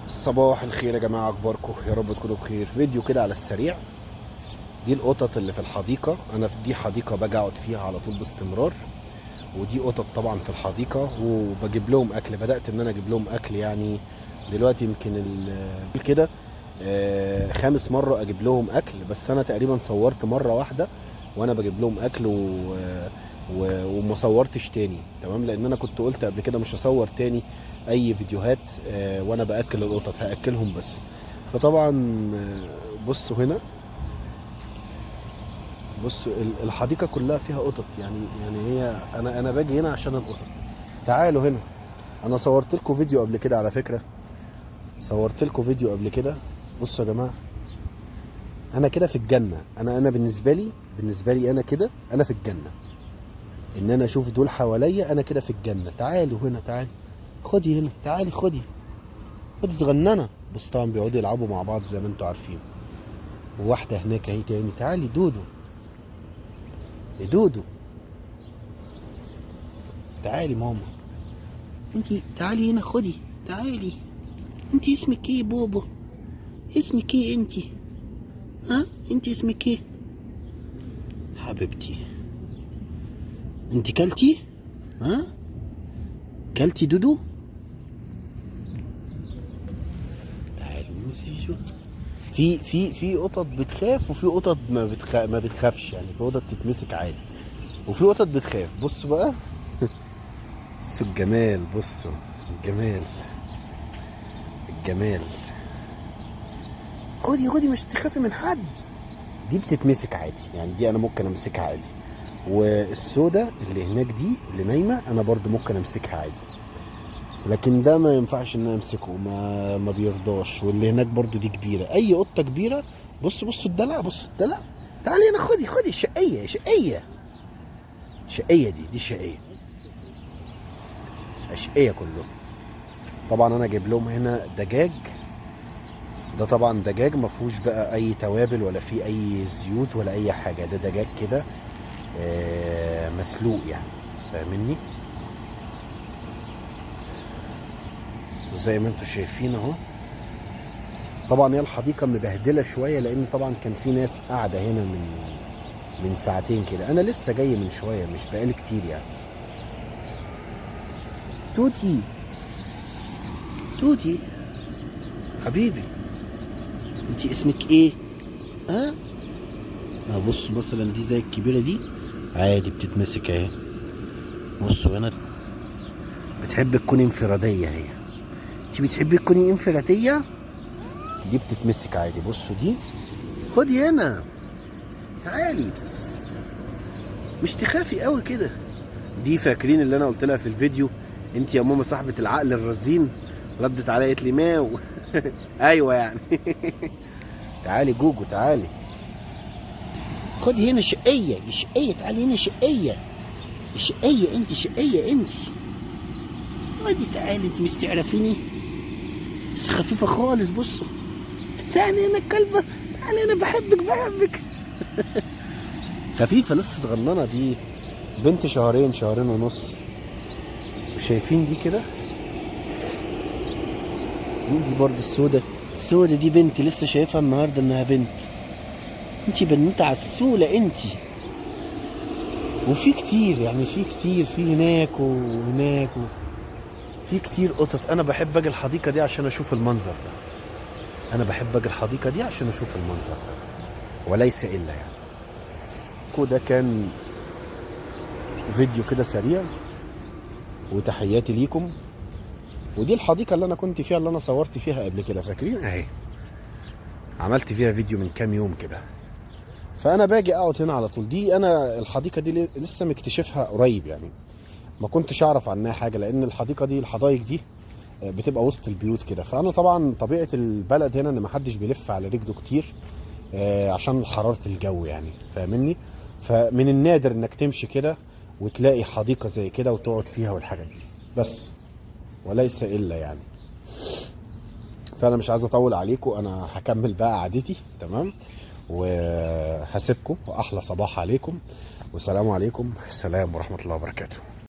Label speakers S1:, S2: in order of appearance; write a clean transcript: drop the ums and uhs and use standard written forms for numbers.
S1: صباح الخير يا جماعة، أخباركم؟ يا رب تكونوا بخير. فيديو كده على السريع. دي القطط اللي في الحديقة. أنا في دي حديقة باجي أقعد فيها على طول باستمرار، ودي قطط طبعا في الحديقة، وبجيب لهم أكل. بدأت إن أنا أجيب لهم أكل يعني دلوقتي يمكن كده خامس مرة أجيب لهم أكل. بس أنا تقريبا صورت مرة واحدة وأنا بجيب لهم أكل وما صورتش تاني، تمام، لأن أنا كنت قلت قبل كده مش هصور تاني أي فيديوهات وأنا بأكل القطط، هأكلهم بس. فطبعا بصوا هنا، بص الحديقه كلها فيها قطط، يعني هي انا باجي هنا عشان القطط. تعالوا هنا. انا صورت لكم فيديو قبل كده على فكره، صورت لكم فيديو قبل كده. بصوا يا جماعه، انا كده في الجنه. انا بالنسبه لي انا كده، انا في الجنه. ان انا اشوف دول حواليا انا كده في الجنه. تعالوا هنا، تعالي خدي هنا، تعالي خدي صغننه. بص طبعا بيقعدوا يلعبوا مع بعض زي ما انتم عارفين. وواحده هناك اهي تاني. تعالي دودو، يا دودو، تعالي ماما. انتي تعالي هنا، خدي، تعالي. انتي اسمك ايه بوبو؟ اسمك ايه انتي؟ ها؟ انتي اسمك ايه حبيبتي؟ انتي كلتي؟ ها؟ كلتي دودو؟ تعالي شو. في قطط بتخاف، وفي قطط ما بتخافش. يعني في قطط تتمسك عادي، وفي قطط بتخاف. بصوا بقى بصوا الجمال، بصوا الجمال، الجمال. خدي مش تخافي من حد. دي بتتمسك عادي، يعني دي انا ممكن امسكها عادي. والسودة اللي هناك دي اللي نايمه انا برضو ممكن امسكها عادي. لكن ده ما ينفعش ان انا امسكه، ما بيرضاش. واللي هناك برضو دي كبيره، اي قطه كبيره. بصوا الدلع، بصوا الدلع. تعالي هنا، خدي شقيه شقيه شقيه. دي شقيه اشقيه كلهم. طبعا انا جايب لهم هنا دجاج. ده طبعا دجاج ما فيهوش بقى اي توابل ولا فيه اي زيوت ولا اي حاجه. ده دجاج كده مسلوق يعني، فاهمني؟ وزي ما انتم شايفين اهو. طبعا هي الحديقه مبهدله شويه، لان طبعا كان في ناس قاعده هنا من ساعتين كده. انا لسه جاي من شويه، مش بقالي كتير يعني. توتي، توتي حبيبي، انت اسمك ايه؟ ها؟ بص مثلا دي زي الكبيره دي عادي بتتمسك اهي. بصوا هنا، بتحب تكوني انفراديه هي. انت بتحبي تكوني انفراديه. دي بتتمسك عادي. بصوا دي، خدي هنا، تعالي، مش تخافي قوي كده. دي فاكرين اللي انا قلت لها في الفيديو انت يا ماما صاحبه العقل الرزين؟ ردت عليا قالت لي ماو. ايوه يعني. تعالي جوجو، تعالي خدي هنا شقيه، يا شقيه تعالي هنا شقيه، يا شقيه انت، شقيه انت. خدي تعالي، انت مش تعرفيني بس خفيفه خالص. بصوا، تعالي هنا الكلبه، تعالي انا بحبك. خفيفه لسه صغننه. دي بنت شهرين ونص. وشايفين دي كده، دي برضه السودة دي بنت لسه شايفها النهارده انها بنت. انتي بنوتة عسولة انتي. وفي كتير، يعني في كتير، في هناك وهناك في كتير قطط. انا بحب اجي الحديقة دي عشان اشوف المنظر ده. انا بحب اجي الحديقة دي عشان اشوف المنظر ده وليس الا يعني. ده كان فيديو كده سريع، وتحياتي ليكم. ودي الحديقة اللي انا كنت فيها، اللي انا صورت فيها قبل كده، فاكرين اهي؟ عملت فيها فيديو من كام يوم كده. فانا باجي اقعد هنا على طول. دي انا الحديقه دي لسه مكتشفها قريب يعني، ما كنتش اعرف عنها حاجه، لان الحديقه دي، الحدايق دي بتبقى وسط البيوت كده. فانا طبعا طبيعه البلد هنا ان محدش بيلف على رجله كتير عشان حراره الجو يعني، فاهمني؟ فمن النادر انك تمشي كده وتلاقي حديقه زي كده وتقعد فيها والحاجات دي بس، وليس الا يعني. فانا مش عايز اطول عليكم، انا هكمل بقى قعدتي، تمام؟ وهسيبكم، واحلى صباح عليكم، والسلام عليكم. السلام ورحمه الله وبركاته.